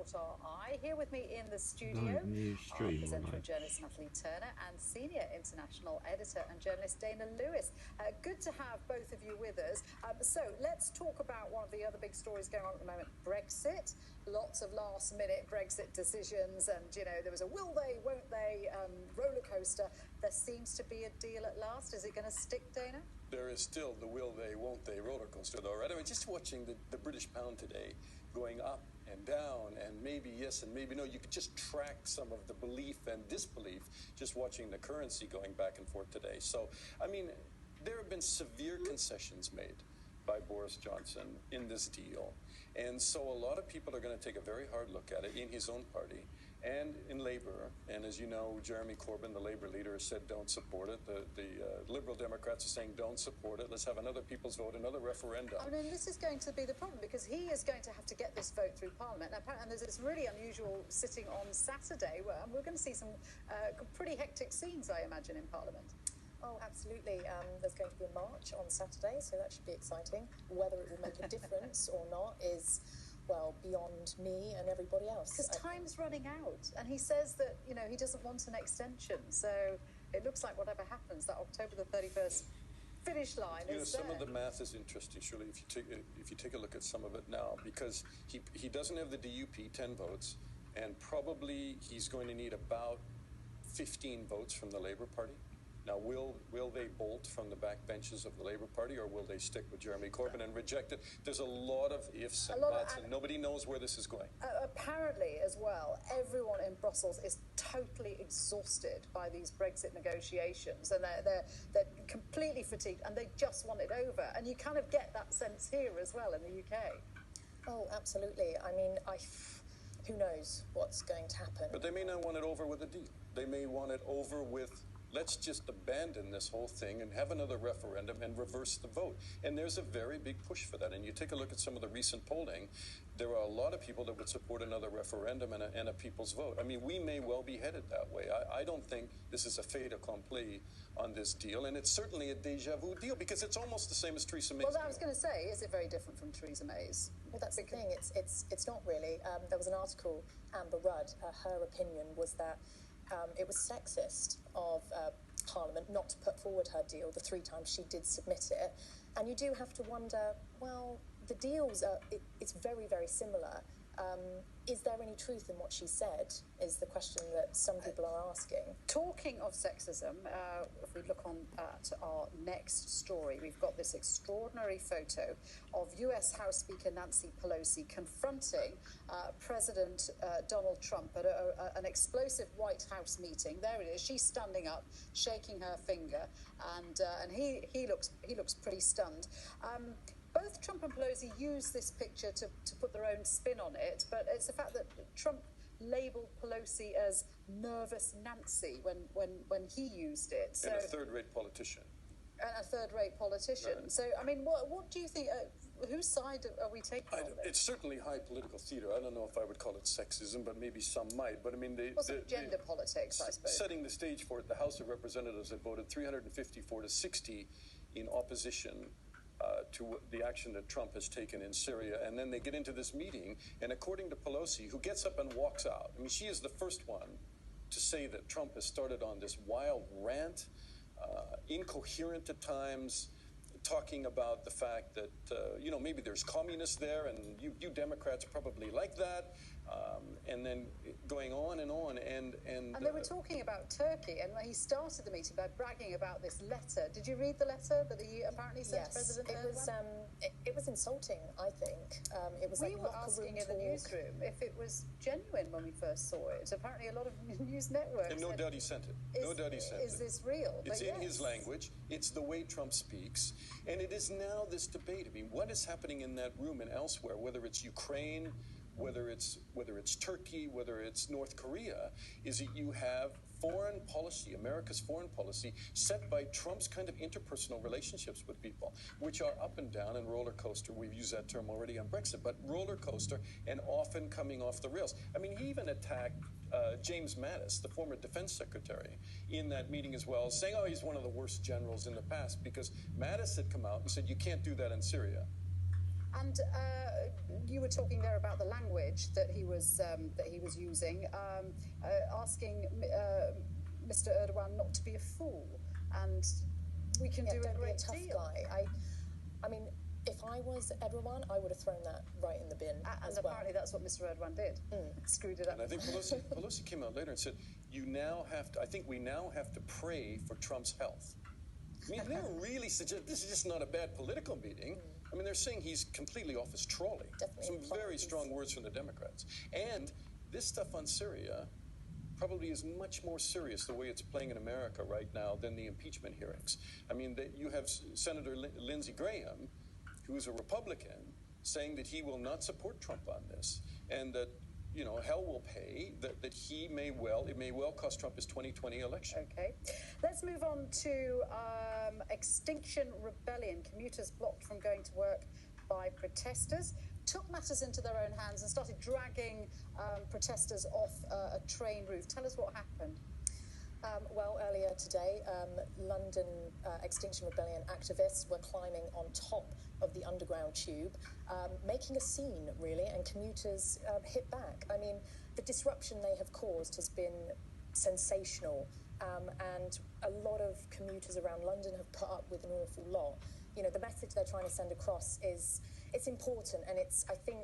caught our eye. Here with me in the studio, our presenter and journalist Natalie Turner and senior international editor and journalist Dana Lewis. Good to have both of you with us. So let's talk about one of the other big stories going on at the moment, Brexit. Lots of last-minute Brexit decisions, and, you know, there was a will they, won't they roller coaster. There seems to be a deal at last. Is it going to stick, Dana? There is still the will they, won't they roller coaster, though, right? I mean, just watching the British pound today going up and down, and maybe yes and maybe no. You could just track some of the belief and disbelief just watching the currency going back and forth today. So, I mean, there have been severe concessions made by Boris Johnson in this deal. And so a lot of people are going to take a very hard look at it in his own party and in Labour. And as you know, Jeremy Corbyn, the Labour leader, has said don't support it. The Liberal Democrats are saying don't support it. Let's have another people's vote, another referendum. I mean, this is going to be the problem, because he is going to have to get this vote through Parliament. And there's this really unusual sitting on Saturday, where we're going to see some pretty hectic scenes, I imagine, in Parliament. Oh, absolutely. There's going to be a march on Saturday, so that should be exciting. Whether it will make a difference or not is, well, beyond me and everybody else. Because time's running out, and he says that, you know, he doesn't want an extension. So it looks like whatever happens, that October the 31st finish line is there. Some of the math is interesting, Shirley, if you take a look at some of it now, because he doesn't have the DUP, 10 votes, and probably he's going to need about 15 votes from the Labour Party. Now, will they bolt from the backbenches of the Labour Party, or will they stick with Jeremy Corbyn and reject it? There's a lot of ifs and buts, and nobody knows where this is going. Apparently, as well, everyone in Brussels is totally exhausted by these Brexit negotiations, and they're completely fatigued, and they just want it over. And you kind of get that sense here as well in the UK. Oh, absolutely. I mean, who knows what's going to happen? But they may not want it over with a deal. They may want it over with, let's just abandon this whole thing and have another referendum and reverse the vote. And there's a very big push for that. And you take a look at some of the recent polling, there are a lot of people that would support another referendum and a people's vote. I mean, we may well be headed that way. I don't think this is a fait accompli on this deal. And it's certainly a deja vu deal, because it's almost the same as Theresa May's deal. I was going to say, is it very different from Theresa May's? Well, that's the thing. It's not really. There was an article, Amber Rudd, her opinion was that it was sexist of Parliament not to put forward her deal the 3 times she did submit it. And you do have to wonder, well, the deals it's very, very similar. Is there any truth in what she said, is the question that some people are asking. Talking of sexism, if we look on at our next story, we've got this extraordinary photo of US House Speaker Nancy Pelosi confronting President Donald Trump at an explosive White House meeting. There it is. She's standing up, shaking her finger, and he looks pretty stunned. Both Trump and Pelosi use this picture to put their own spin on it, but it's the fact that Trump labelled Pelosi as nervous Nancy when he used it. So, and a third-rate politician. And a third-rate politician. Right. So, I mean, what do you think, whose side are we taking on this? It's certainly high political theatre. I don't know if I would call it sexism, but maybe some might. But I mean, gender politics, I suppose. Setting the stage for it, the House of Representatives had voted 354 to 60 in opposition to the action that Trump has taken in Syria. And then they get into this meeting, and according to Pelosi, who gets up and walks out, I mean, she is the first one to say that Trump has started on this wild rant, incoherent at times, talking about the fact that, maybe there's communists there, and you Democrats probably like that, and then going on and on. And they were talking about Turkey, and he started the meeting by bragging about this letter. Did you read the letter that he apparently sent to President Erdogan? It was insulting, I think. It was we were asking in the newsroom if it was genuine when we first saw it. Apparently a lot of news networks... And no doubt he sent it. No doubt he sent it. Is this real? It's in his language. It's the way Trump speaks. And it is now this debate. I mean, what is happening in that room and elsewhere, whether it's Ukraine, whether it's Turkey, whether it's North Korea, is that you have foreign policy, America's foreign policy, set by Trump's kind of interpersonal relationships with people, which are up and down and roller coaster. We've used that term already on Brexit, but roller coaster and often coming off the rails. I mean, he even attacked James Mattis, the former defense secretary, in that meeting as well, saying, oh, he's one of the worst generals in the past, because Mattis had come out and said, you can't do that in Syria. And you were talking there about the language that he was using, asking Mr. Erdogan not to be a fool, and we can do a great tough deal. Guy. I mean, if I was Erdogan, I would have thrown that right in the bin. And apparently that's what Mr. Erdogan did. Screwed it up. And I think Pelosi came out later and said, I think we now have to pray for Trump's health. I mean, they're really suggest this is just not a bad political meeting. I mean, they're saying he's completely off his trolley. Definitely. Some very strong words from the Democrats. And this stuff on Syria probably is much more serious the way it's playing in America right now than the impeachment hearings. I mean, you have Senator Lindsey Graham, who is a Republican, saying that he will not support Trump on this, and that, you know, hell will pay, that it may well cost Trump his 2020 election. Okay. Let's move on to Extinction Rebellion. Commuters blocked from going to work by protesters took matters into their own hands and started dragging protesters off a train roof. Tell us what happened. Well, earlier today, London Extinction Rebellion activists were climbing on top of the underground tube, making a scene, really, and commuters hit back. I mean, the disruption they have caused has been sensational, and a lot of commuters around London have put up with an awful lot. You know, the message they're trying to send across is, it's important, and it's, I think,